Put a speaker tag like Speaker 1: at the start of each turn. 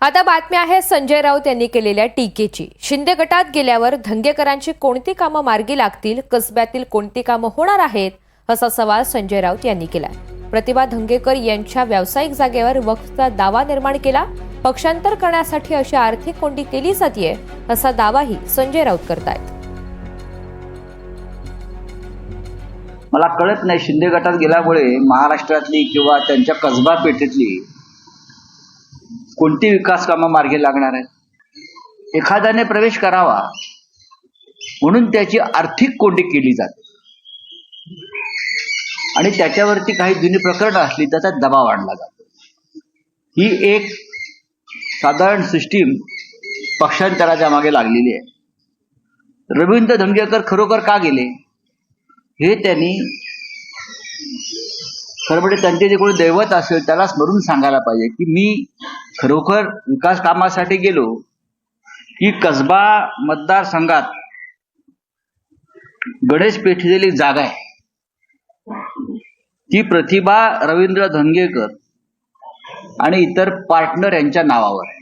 Speaker 1: आता बातमी आहे संजय राऊत यांनी केलेल्या टीकेची। शिंदे गटात गेल्यावर धंगेकरांची कोणती कामं मार्गी लागतील, कसब्यातील कोणती कामं होणार आहेत, असा सवाल संजय राऊत यांनी केलाय। प्रतिभा धंगेकर यांच्या व्यावसायिक जागेवर वक्फचा दावा निर्माण केला, पक्षांतर करण्यासाठी अशी आर्थिक कोंडी केली जातीये, असा दावाही संजय राऊत करतायत।
Speaker 2: मला कळत नाही शिंदे गटात गेल्यामुळे महाराष्ट्रातली किंवा त्यांच्या कसबा पेठेतली कोणती विकास कामं मार्गी लागणार आहेत। एखाद्याने प्रवेश करावा म्हणून त्याची आर्थिक कोंडी केली जाते आणि त्याच्यावरती काही जुनी प्रकरणं असली त्याचा दबाव आणला जातो। ही एक साधारण सिस्टीम पक्षांतराच्या मागे लागलेली आहे। रवींद्र धंगेकर खरोखर का गेले हे त्यांनी खरं म्हणजे त्यांचे जे कोणी दैवत असेल त्याला स्मरून सांगायला पाहिजे की मी खरोखर विकास कामासाठी गेलो की कसबा मतदारसंघात गणेश पेठेतील जागा आहे ती प्रतिभा रवींद्र धंगेकर आणि इतर पार्टनर यांच्या नावावर आहे।